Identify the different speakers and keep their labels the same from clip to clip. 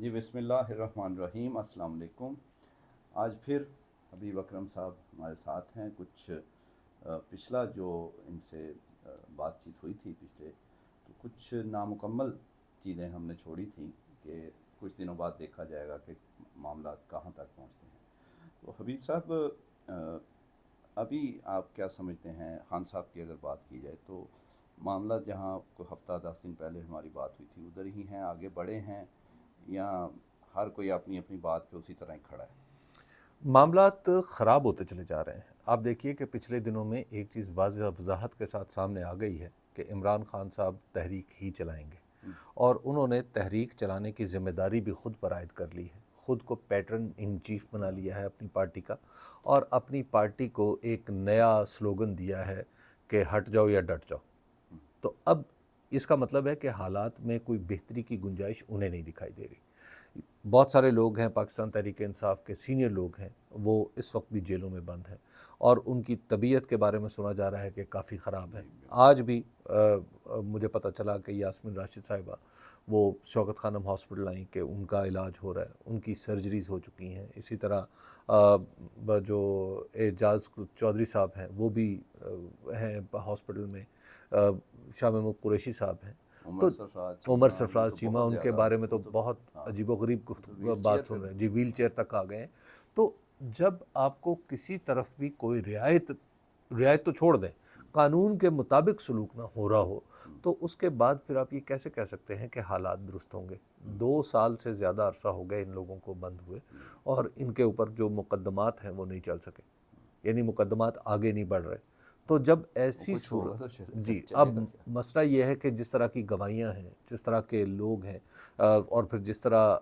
Speaker 1: جی بسم اللہ الرحمن الرحیم، السلام علیکم۔ آج پھر حبیب اکرم صاحب ہمارے ساتھ ہیں۔ کچھ پچھلا جو ان سے بات چیت ہوئی تھی پچھلے، تو کچھ نامکمل چیزیں ہم نے چھوڑی تھیں کہ کچھ دنوں بعد دیکھا جائے گا کہ معاملات کہاں تک پہنچتے ہیں۔ تو حبیب صاحب، ابھی آپ کیا سمجھتے ہیں؟ خان صاحب کی اگر بات کی جائے تو معاملات جہاں کوئی ہفتہ 10 دن پہلے ہماری بات ہوئی تھی ادھر ہی ہیں، آگے بڑھے ہیں، یا ہر کوئی اپنی اپنی بات پہ اسی طرح ہی کھڑا ہے؟
Speaker 2: معاملات خراب ہوتے چلے جا رہے ہیں۔ آپ دیکھیے کہ پچھلے دنوں میں ایک چیز واضح وضاحت کے ساتھ سامنے آ گئی ہے کہ عمران خان صاحب تحریک ہی چلائیں گے، اور انہوں نے تحریک چلانے کی ذمہ داری بھی خود پر عائد کر لی ہے، خود کو پیٹرن ان چیف بنا لیا ہے اپنی پارٹی کا، اور اپنی پارٹی کو ایک نیا سلوگن دیا ہے کہ ہٹ جاؤ یا ڈٹ جاؤ۔ تو اب اس کا مطلب ہے کہ حالات میں کوئی بہتری کی گنجائش انہیں نہیں دکھائی دے رہی۔ بہت سارے لوگ ہیں پاکستان تحریک انصاف کے سینئر لوگ ہیں، وہ اس وقت بھی جیلوں میں بند ہیں، اور ان کی طبیعت کے بارے میں سنا جا رہا ہے کہ کافی خراب ہے۔ آج بھی مجھے پتہ چلا کہ یاسمین راشد صاحبہ وہ شوکت خانم ہاسپٹل آئیں کہ ان کا علاج ہو رہا ہے، ان کی سرجریز ہو چکی ہیں۔ اسی طرح جو اعجاز چودھری صاحب ہیں وہ بھی ہیں ہاسپٹل میں، شاہ محمود قریشی صاحب ہیں، تو عمر سرفراز چیمہ، ان کے بارے میں تو بہت عجیب و غریب گفتگو بات سن رہے ہیں، جی ویل چیئر تک آ گئے ہیں۔ تو جب آپ کو کسی طرف بھی کوئی رعایت تو چھوڑ دیں، قانون کے مطابق سلوک نہ ہو رہا ہو، تو اس کے بعد پھر آپ یہ کیسے کہہ سکتے ہیں کہ حالات درست ہوں گے؟ 2 سال سے زیادہ عرصہ ہو گئے ان لوگوں کو بند ہوئے، اور ان کے اوپر جو مقدمات ہیں وہ نہیں چل سکے، یعنی مقدمات آگے نہیں بڑھ رہے۔ تو جب ایسی صورت، جی اب مسئلہ یہ ہے کہ جس طرح کی گواہیاں ہیں، جس طرح کے لوگ ہیں، اور پھر جس طرح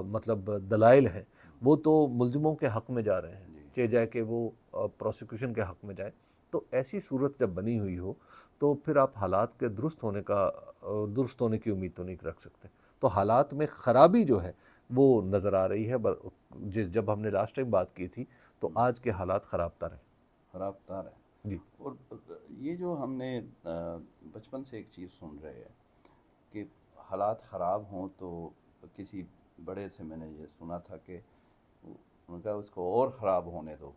Speaker 2: مطلب دلائل ہیں، وہ تو ملزموں کے حق میں جا رہے ہیں، چاہے جائے کہ وہ پروسیکیوشن کے حق میں جائیں۔ تو ایسی صورت جب بنی ہوئی ہو تو پھر آپ حالات کے درست ہونے کی امید تو نہیں رکھ سکتے۔ تو حالات میں خرابی جو ہے وہ نظر آ رہی ہے۔ جب ہم نے لاسٹ ٹائم بات کی تھی تو آج کے حالات خراب تر
Speaker 1: ہے
Speaker 2: جی۔
Speaker 1: اور یہ جو ہم نے بچپن سے ایک چیز سن رہے ہیں کہ حالات خراب ہوں تو کسی بڑے سے میں نے یہ سنا تھا کہ ان کا اس کو اور خراب ہونے دو،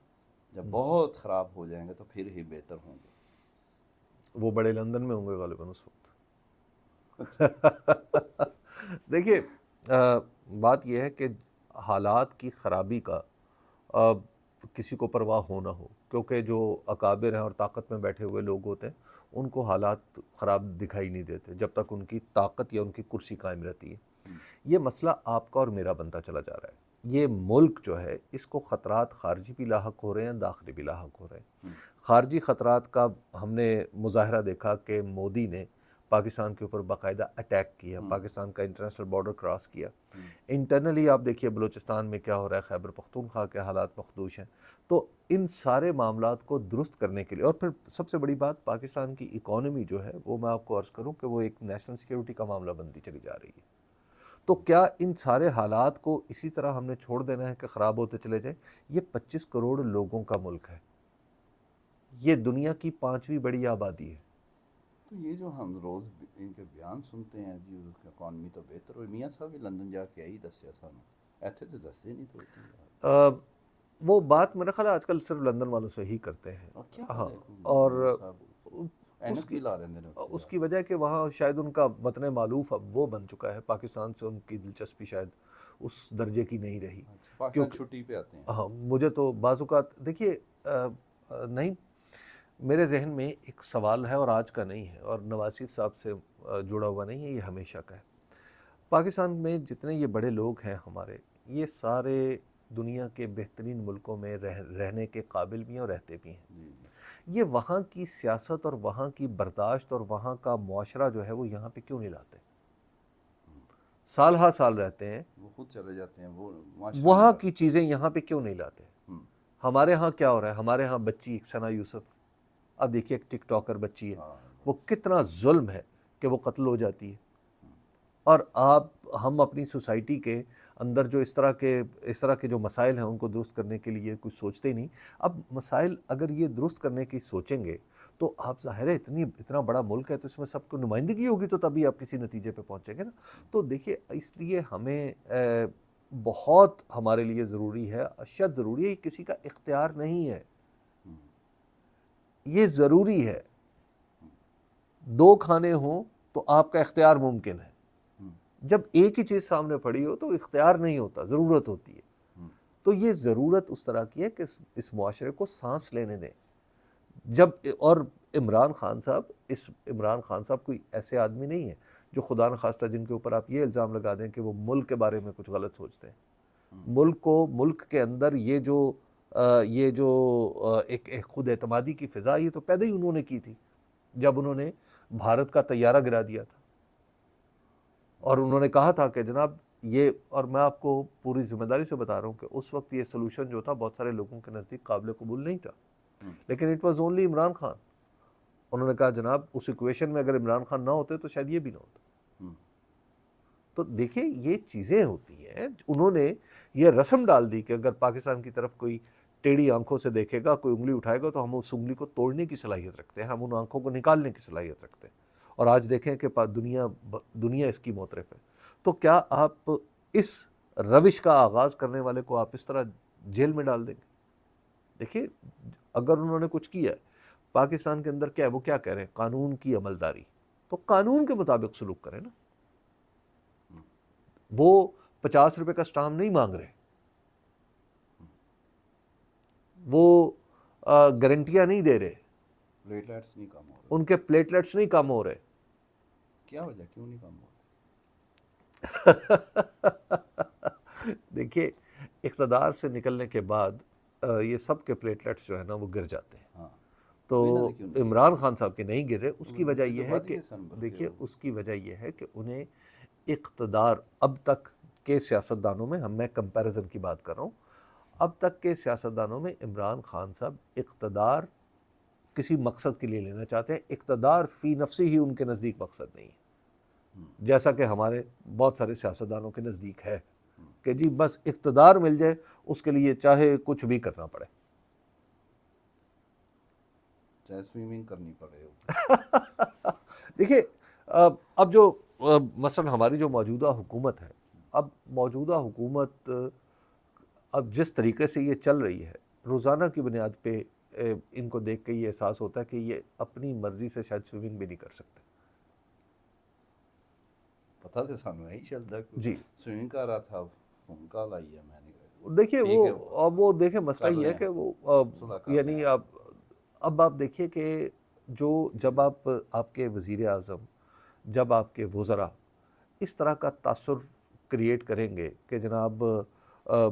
Speaker 1: جب بہت خراب ہو جائیں گے تو پھر ہی بہتر ہوں گے۔
Speaker 2: وہ بڑے لندن میں ہوں گے غالباً اس وقت۔ دیکھیے، بات یہ ہے کہ حالات کی خرابی کا کسی کو پرواہ ہو نہ ہو، کیونکہ جو اکابر ہیں اور طاقت میں بیٹھے ہوئے لوگ ہوتے ہیں ان کو حالات خراب دکھائی نہیں دیتے جب تک ان کی طاقت یا ان کی کرسی قائم رہتی ہے۔ یہ مسئلہ آپ کا اور میرا بنتا چلا جا رہا ہے۔ یہ ملک جو ہے اس کو خطرات خارجی بھی لاحق ہو رہے ہیں، داخلی بھی لاحق ہو رہے ہیں۔ خارجی خطرات کا ہم نے مظاہرہ دیکھا کہ مودی نے پاکستان کے اوپر باقاعدہ اٹیک کیا، پاکستان کا انٹرنیشنل بارڈر کراس کیا۔ انٹرنلی آپ دیکھیے بلوچستان میں کیا ہو رہا ہے، خیبر پختونخوا کے حالات مخدوش ہیں۔ تو ان سارے معاملات کو درست کرنے کے لیے، اور پھر سب سے بڑی بات پاکستان کی اکانومی جو ہے وہ میں آپ کو عرض کروں کہ وہ ایک نیشنل سیکیورٹی کا معاملہ بنتی چلی جا رہی ہے۔ تو کیا ان سارے حالات کو اسی طرح ہم نے چھوڑ دینا ہے کہ خراب ہوتے چلے جائیں؟ یہ 25 کروڑ لوگوں کا ملک ہے، یہ دنیا کی 5ویں بڑی آبادی ہے۔
Speaker 1: تو یہ جو ہم روز ان کے بیان سنتے ہیں جی اکانومی تو بہتر ہوئی، میاں صاحب بھی لندن جا کے آئی دسیا سانوں ایتھے تو دستے نہیں تو
Speaker 2: وہ بات میرا خیال ہے آج کل صرف لندن والوں سے ہی کرتے ہیں، ہاں، اور اس کی وجہ کہ وہاں شاید ان کا وطن مالوف اب وہ بن چکا ہے، پاکستان سے ان کی دلچسپی شاید اس درجے کی نہیں رہی۔
Speaker 1: پاکستان چھٹی پہ آتے ہیں۔
Speaker 2: ہاں، مجھے تو بعض اوقات دیکھیے، نہیں، میرے ذہن میں ایک سوال ہے اور آج کا نہیں ہے، اور نواز شریف صاحب سے جڑا ہوا نہیں ہے، یہ ہمیشہ کا ہے۔ پاکستان میں جتنے یہ بڑے لوگ ہیں ہمارے، یہ سارے دنیا کے بہترین ملکوں میں رہنے کے قابل بھی ہیں اور رہتے بھی ہیں۔ یہ وہاں کی سیاست اور وہاں کی برداشت اور وہاں کا معاشرہ جو ہے وہ یہاں پہ کیوں نہیں لاتے؟ سال ہا سال رہتے ہیں،
Speaker 1: وہ خود چلے جاتے ہیں، وہ
Speaker 2: وہاں کی چیزیں یہاں پہ کیوں نہیں لاتے؟ ہمارے ہاں کیا ہو رہا ہے؟ ہمارے ہاں بچی ایک ثنا یوسف، اب دیکھیے ایک ٹک ٹاکر بچی ہے، وہ کتنا ظلم ہے کہ وہ قتل ہو جاتی ہے، اور ہم اپنی سوسائٹی کے اندر جو اس طرح کے جو مسائل ہیں ان کو درست کرنے کے لیے کچھ سوچتے ہی نہیں۔ اب مسائل اگر یہ درست کرنے کی سوچیں گے تو آپ ظاہر ہے اتنا بڑا ملک ہے تو اس میں سب کو نمائندگی ہوگی تو تبھی آپ کسی نتیجے پہ پہنچیں گے نا. تو دیکھیے اس لیے ہمیں بہت ہمارے لیے ضروری ہے، اشد ضروری ہے، یہ کسی کا اختیار نہیں ہے، یہ ضروری ہے. 2 کھانے ہوں تو آپ کا اختیار ممکن ہے، جب ایک ہی چیز سامنے پڑی ہو تو اختیار نہیں ہوتا، ضرورت ہوتی ہے. تو یہ ضرورت اس طرح کی ہے کہ اس معاشرے کو سانس لینے دیں. جب اور عمران خان صاحب کوئی ایسے آدمی نہیں ہے جو خدا نخواستہ جن کے اوپر آپ یہ الزام لگا دیں کہ وہ ملک کے بارے میں کچھ غلط سوچتے ہیں. ملک کے اندر یہ جو ایک خود اعتمادی کی فضا، یہ تو پیدا ہی انہوں نے کی تھی جب انہوں نے بھارت کا طیارہ گرا دیا تھا اور انہوں نے کہا تھا کہ جناب یہ، اور میں آپ کو پوری ذمہ داری سے بتا رہا ہوں کہ اس وقت یہ سلوشن جو تھا بہت سارے لوگوں کے نزدیک قابل قبول نہیں تھا، لیکن it was only Imran Khan. انہوں نے کہا جناب اس ایکویشن میں اگر عمران خان نہ ہوتے تو شاید یہ بھی نہ ہوتا. تو دیکھیں یہ چیزیں ہوتی ہیں، انہوں نے یہ رسم ڈال دی کہ اگر پاکستان کی طرف کوئی ٹیڑھی آنکھوں سے دیکھے گا، کوئی انگلی اٹھائے گا تو ہم اس انگلی کو توڑنے کی صلاحیت رکھتے ہیں، ہم ان آنکھوں کو نکالنے کی صلاحیت رکھتے ہیں. اور آج دیکھیں کہ دنیا اس کی معترف ہے. تو کیا آپ اس روش کا آغاز کرنے والے کو آپ اس طرح جیل میں ڈال دیں گے؟ دیکھیے اگر انہوں نے کچھ کیا ہے پاکستان کے اندر، کیا ہے وہ کیا کہہ رہے ہیں، قانون کی عملداری، تو قانون کے مطابق سلوک کریں نا. وہ 50 روپے کا سٹام نہیں مانگ رہے، وہ گارنٹیاں نہیں دے رہے،
Speaker 1: پلیٹلیٹس نہیں کم ہو رہے،
Speaker 2: ان کے پلیٹلیٹس نہیں کم ہو رہے.
Speaker 1: کیا وجہ، کیوں نہیں کم ہو
Speaker 2: رہے؟ دیکھیے اقتدار سے نکلنے کے بعد یہ سب کے پلیٹلیٹس جو ہے نا وہ گر جاتے ہیں. تو عمران خان صاحب کے نہیں گر رہے. اس کی وجہ یہ ہے کہ دیکھیے اس کی وجہ یہ ہے کہ انہیں اقتدار، اب تک کے سیاستدانوں میں، میں کمپیریزن کی بات کر رہا ہوں، اب تک کے سیاستدانوں میں عمران خان صاحب اقتدار کسی مقصد کے لیے لینا چاہتے ہیں. اقتدار فی نفسی ہی ان کے نزدیک مقصد نہیں ہے، جیسا کہ ہمارے بہت سارے سیاستدانوں کے نزدیک ہے کہ جی بس اقتدار مل جائے، اس کے لیے چاہے کچھ بھی کرنا پڑے،
Speaker 1: چاہے سوئمنگ کرنی پڑے.
Speaker 2: دیکھیے اب جو مثلا ہماری جو موجودہ حکومت ہے، اب موجودہ حکومت اب جس طریقے سے یہ چل رہی ہے، روزانہ کی بنیاد پہ ان کو دیکھ کے یہ احساس ہوتا ہے کہ یہ اپنی مرضی سے شاید سوئمنگ بھی نہیں کر سکتے.
Speaker 1: پتہ تھا سامنے ہی چلتا
Speaker 2: جی
Speaker 1: سوئمنگ کر رہا تھا، فون کال آئی ہے، میں نے
Speaker 2: دیکھیے وہ دیکھیں مسئلہ یہ ہے کہ وہ یعنی اب آپ دیکھیے کہ جب آپ کے وزیر اعظم، جب آپ کے وزراء اس طرح کا تاثر کریٹ کریں گے کہ جناب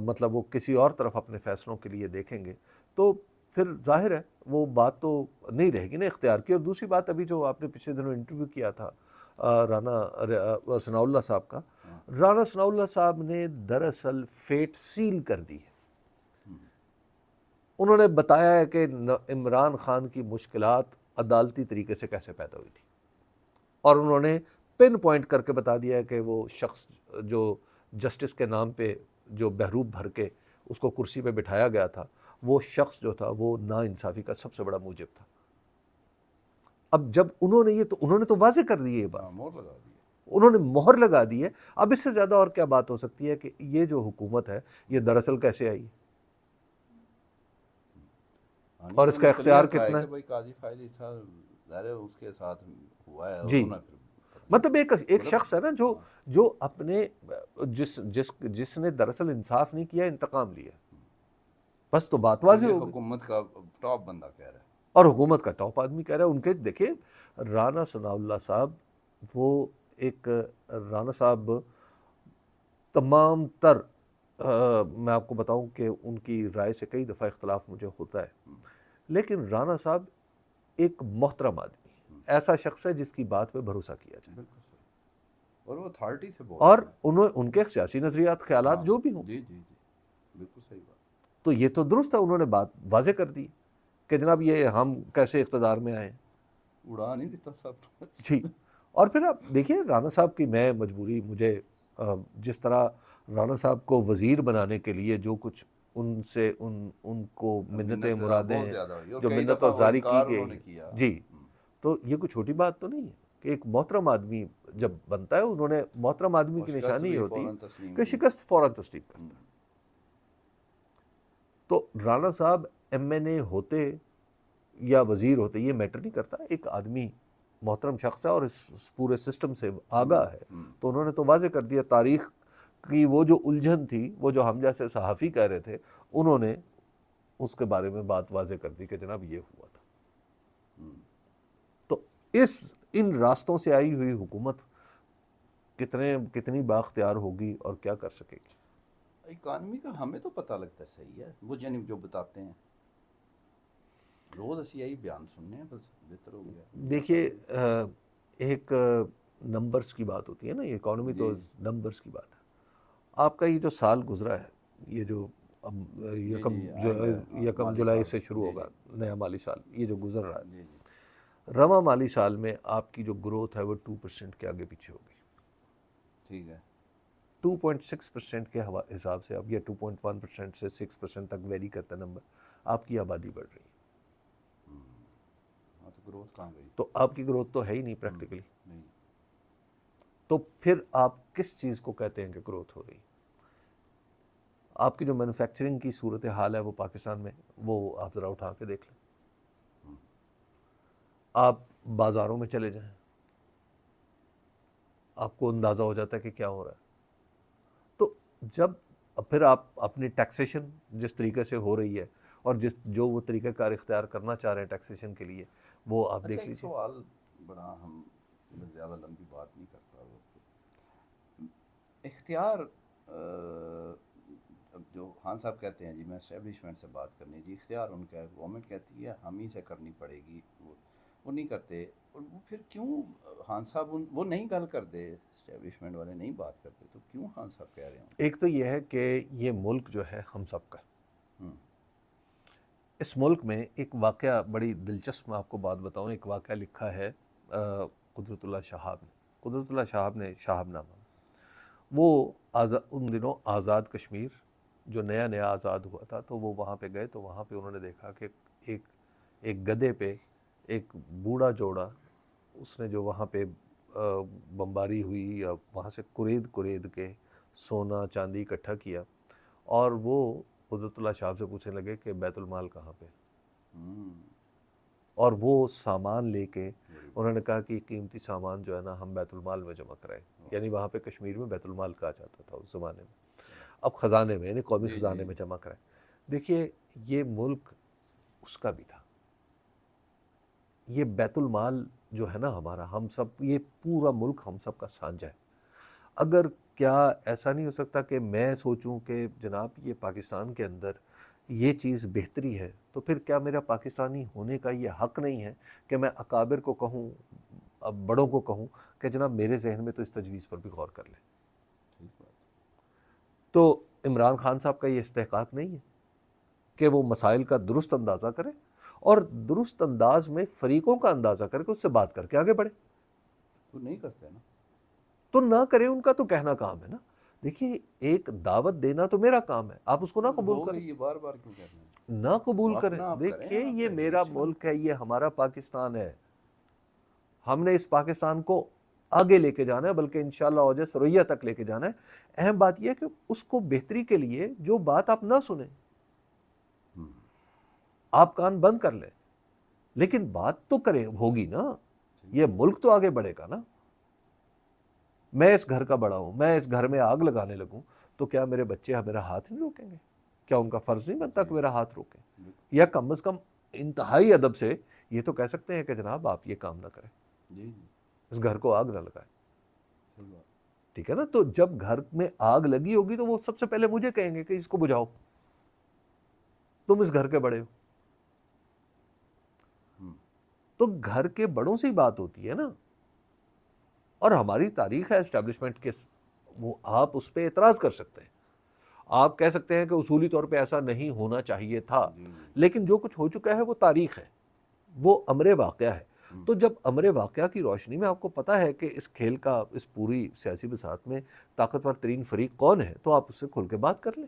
Speaker 2: مطلب وہ کسی اور طرف اپنے فیصلوں کے لیے دیکھیں گے، تو پھر ظاہر ہے وہ بات تو نہیں رہے گی نا اختیار کی. اور دوسری بات، ابھی جو آپ نے پچھلے دنوں انٹرویو کیا تھا رانا ثناء اللہ صاحب کا، رانا ثناء اللہ صاحب نے دراصل فیٹ سیل کر دی ہے. انہوں نے بتایا ہے کہ عمران خان کی مشکلات عدالتی طریقے سے کیسے پیدا ہوئی تھی، اور انہوں نے پن پوائنٹ کر کے بتا دیا ہے کہ وہ شخص جو جسٹس کے نام پہ جو بحروب بھر کے اس کو کرسی پہ بٹھایا گیا تھا، وہ شخص جو تھا وہ ناانصافی کا سب سے بڑا موجب تھا. اب جب انہوں نے تو واضح کر دی ہے یہ بات، انہوں نے مہر لگا دی ہے. اب اس سے زیادہ اور کیا بات ہو سکتی ہے کہ یہ جو حکومت ہے یہ دراصل کیسے آئی اور اس کا اختیار کتنا ہے.
Speaker 1: قاضی فائز صاحب ظاہر ہے اس کے ساتھ ہوا ہے،
Speaker 2: جی مطلب ایک شخص ہے نا جو اپنے جس نے دراصل انصاف نہیں کیا، انتقام لیا، بس تو بات واضح ہو گئی.
Speaker 1: حکومت کا ٹاپ بندہ کہہ رہا ہے،
Speaker 2: اور حکومت کا ٹاپ آدمی کہہ رہا ہے. ان کے دیکھیں رانا ثناء اللہ صاحب، وہ ایک رانا صاحب تمام تر میں آپ کو بتاؤں کہ ان کی رائے سے کئی دفعہ اختلاف مجھے ہوتا ہے، لیکن رانا صاحب ایک محترم آدمی، ایسا شخص ہے جس کی بات پہ بھروسہ کیا جائے،
Speaker 1: اور وہ اتھارٹی سے
Speaker 2: اور ان کے سیاسی نظریات، خیالات جو بھی ہوں.
Speaker 1: جی جی جی بالکل صحیح بات.
Speaker 2: تو یہ تو درست ہے، انہوں نے بات واضح کر دی کہ جناب یہ ہم کیسے اقتدار میں آئے،
Speaker 1: اڑا نہیں دیتا سب.
Speaker 2: جی. اور پھر آپ دیکھیے رانا صاحب کی مجھے جس طرح رانا صاحب کو وزیر بنانے کے لیے جو کچھ ان سے ان کو منتیں
Speaker 1: بہت
Speaker 2: مرادیں
Speaker 1: زیادہ ہوئی اور
Speaker 2: جو
Speaker 1: کئی
Speaker 2: منت
Speaker 1: دفعہ
Speaker 2: و
Speaker 1: وہ
Speaker 2: زاری کی
Speaker 1: انکار
Speaker 2: گئی
Speaker 1: انہوں نے کیا۔
Speaker 2: جی، تو یہ کوئی چھوٹی بات تو نہیں ہے کہ ایک محترم آدمی جب بنتا ہے، انہوں نے محترم آدمی
Speaker 1: اور
Speaker 2: کی
Speaker 1: شکست
Speaker 2: نشانی یہ
Speaker 1: بھی
Speaker 2: ہوتی
Speaker 1: فوراً تسلیم
Speaker 2: کہ
Speaker 1: کی۔
Speaker 2: شکست فوراً تسلیم کرتا ہے۔ تو رانا صاحب ایم این اے ہوتے یا وزیر ہوتے یہ میٹر نہیں کرتا، ایک آدمی محترم شخص ہے اور اس پورے سسٹم سے آگاہ ہے، تو انہوں نے تو واضح کر دیا۔ تاریخ کی وہ جو الجھن تھی، وہ جو ہم جیسے صحافی کہہ رہے تھے، انہوں نے اس کے بارے میں بات واضح کر دی کہ جناب یہ ہوا تھا۔ تو ان راستوں سے آئی ہوئی حکومت کتنی بااختیار ہوگی اور کیا کر سکے گی؟
Speaker 1: اکانومی کا ہمیں تو پتہ لگتا ہے، صحیح ہے، وہ جانب جو بتاتے ہیں روز اسی یہی بیان سننے ہیں، بس بہتر ہو گیا۔
Speaker 2: دیکھیے ایک نمبرز کی بات ہوتی ہے نا، یہ اکانومی تو نمبرز کی بات ہے۔ آپ کا یہ جو سال گزرا ہے، یہ جو یکم جولائی سے شروع ہوگا نیا مالی سال، یہ جو گزر رہا ہے، رواں مالی سال میں آپ کی جو گروتھ ہے وہ 2% کے آگے پیچھے ہوگی۔
Speaker 1: ٹھیک ہے،
Speaker 2: 2.6% کے حساب سے اب یہ 2.1% سے 6% تک ویری کرتا نمبر، آپ کی آبادی بڑھ رہی ہے۔
Speaker 1: تو گروتھ کہاں گئی؟
Speaker 2: تو آپ کی گروتھ تو ہے ہی نہیں پریکٹیکلی،
Speaker 1: نہیں۔
Speaker 2: تو پھر آپ کس چیز کو کہتے ہیں کہ گروتھ ہو رہی؟ آپ کی جو مینوفیکچرنگ کی صورتحال ہے وہ پاکستان میں، وہ آپ ذرا اٹھا کے دیکھ لیں۔ آپ بازاروں میں چلے جائیں، آپ کو اندازہ ہو جاتا ہے کہ کیا ہو رہا ہے۔ تو جب پھر آپ اپنی ٹیکسیشن جس طریقے سے ہو رہی ہے اور جو وہ طریقہ کار اختیار کرنا چاہ رہے ہیں ٹیکسیشن کے لیے، وہ آپ دیکھ
Speaker 1: ایک
Speaker 2: لیجیے۔
Speaker 1: سوال بڑا، ہم زیادہ لمبی بات نہیں کرتا، اختیار اب جو خان صاحب کہتے ہیں جی میں اسٹیبلشمنٹ سے بات کرنی، جی اختیار ان کا ہے، گورنمنٹ کہتی ہے ہم ہی سے کرنی پڑے گی، وہ نہیں کرتے، اور وہ پھر کیوں خان صاحب وہ نہیں گل کرتے، اسٹیبلشمنٹ والے نہیں بات کرتے، تو کیوں خان صاحب کہہ رہے ہیں؟
Speaker 2: ایک تو یہ ہے کہ یہ ملک جو ہے ہم سب کا، اس ملک میں ایک واقعہ بڑی دلچسپ، میں آپ کو بات بتاؤں، ایک واقعہ لکھا ہے قدرت اللہ شہاب نے۔ قدرت اللہ شہاب نے شہاب نامہ، وہ ان دنوں آزاد کشمیر جو نیا نیا آزاد ہوا تھا، تو وہ وہاں پہ گئے، تو وہاں پہ انہوں نے دیکھا کہ ایک گدھے پہ ایک بوڑھا جوڑا، اس نے جو وہاں پہ بمباری ہوئی یا وہاں سے کرید کے سونا چاندی اکٹھا کیا، اور وہ قدرت اللہ شہاب سے پوچھنے لگے کہ بیت المال کہاں پہ، اور وہ سامان لے کے انہوں نے کہا کہ یہ قیمتی سامان جو ہے نا ہم بیت المال میں جمع کرائیں، یعنی وہاں پہ کشمیر میں بیت المال کہا جاتا تھا اس زمانے میں، اب خزانے میں، یعنی قومی خزانے میں جمع کرائیں۔ دیکھیے یہ ملک اس کا بھی تھا، یہ بیت المال جو ہے نا ہمارا، ہم سب، یہ پورا ملک ہم سب کا سانجہ ہے۔ اگر کیا ایسا نہیں ہو سکتا کہ میں سوچوں کہ جناب یہ پاکستان کے اندر یہ چیز بہتری ہے، تو پھر کیا میرا پاکستانی ہونے کا یہ حق نہیں ہے کہ میں اکابر کو کہوں، بڑوں کو کہوں کہ جناب میرے ذہن میں تو اس تجویز پر بھی غور کر لیں؟ تو عمران خان صاحب کا یہ استحقاق نہیں ہے کہ وہ مسائل کا درست اندازہ کرے اور درست انداز میں فریقوں کا اندازہ کرے کہ اس سے بات کر کے آگے بڑھے؟
Speaker 1: تو نہیں کرتے نا،
Speaker 2: تو نہ کرے، ان کا تو کہنا کام ہے نا۔ دیکھیے ایک دعوت دینا تو میرا کام ہے، آپ اس کو نہ قبول کریں،
Speaker 1: یہ بار بار کیوں کہتے ہیں؟
Speaker 2: نہ قبول کریں۔
Speaker 1: آپ
Speaker 2: دیکھیے
Speaker 1: کریں،
Speaker 2: یہ میرا ملک ہے، یہ ہمارا پاکستان ہے، ہم نے اس پاکستان کو آگے لے کے جانا ہے، بلکہ انشاءاللہ اوجہ سریا تک لے کے جانا ہے۔ اہم بات یہ ہے کہ اس کو بہتری کے لیے جو بات آپ نہ سنیں، آپ کان بند کر لیں، لیکن بات تو کریں، ہوگی نا، یہ ملک تو آگے بڑھے گا نا۔ میں اس گھر کا بڑا ہوں، میں اس گھر میں آگ لگانے لگوں تو کیا میرے بچے میرا ہاتھ نہیں روکیں گے؟ کیا ان کا فرض نہیں بنتا کہ میرا ہاتھ روکیں؟ یا کم از کم انتہائی ادب سے یہ تو کہہ سکتے ہیں کہ جناب آپ یہ کام نہ کریں، اس گھر کو آگ نہ لگائیں، ٹھیک ہے نا؟ تو جب گھر میں آگ لگی ہوگی تو وہ سب سے پہلے مجھے کہیں گے کہ اس کو بجھاؤ، تم اس گھر کے بڑے ہو، تو گھر کے بڑوں سے ہی بات ہوتی ہے نا۔ اور ہماری تاریخ ہے اسٹیبلشمنٹ کے، وہ آپ اس پہ اعتراض کر سکتے ہیں، آپ کہہ سکتے ہیں کہ اصولی طور پہ ایسا نہیں ہونا چاہیے تھا، لیکن جو کچھ ہو چکا ہے وہ تاریخ ہے، وہ امر واقعہ ہے۔ تو جب امر واقعہ کی روشنی میں آپ کو پتا ہے کہ اس کھیل کا، اس پوری سیاسی بساط میں طاقتور ترین فریق کون ہے، تو آپ اس سے کھل کے بات کر لیں۔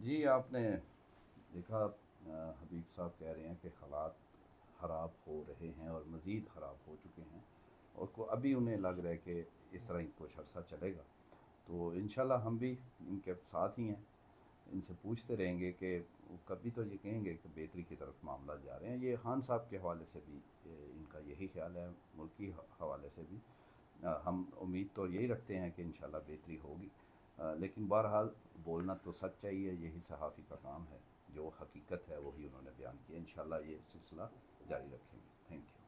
Speaker 1: جی آپ نے دیکھا حبیب صاحب کہہ رہے ہیں کہ حالات خراب ہو رہے ہیں اور مزید خراب ہو چکے ہیں، اور ابھی انہیں لگ رہا ہے کہ اس طرح کچھ عرصہ چلے گا، تو انشاءاللہ ہم بھی ان کے ساتھ ہی ہیں، ان سے پوچھتے رہیں گے کہ وہ کبھی تو یہ کہیں گے کہ بہتری کی طرف معاملات جا رہے ہیں۔ یہ خان صاحب کے حوالے سے بھی ان کا یہی خیال ہے، ملکی حوالے سے بھی ہم امید تو یہی رکھتے ہیں کہ انشاءاللہ بہتری ہوگی، لیکن بہرحال بولنا تو سچ چاہیے، یہی صحافی کا کام ہے، جو حقیقت ہے وہی انہوں نے بیان کی۔ انشاءاللہ یہ سلسلہ جاری رکھیں گے۔ Thank you.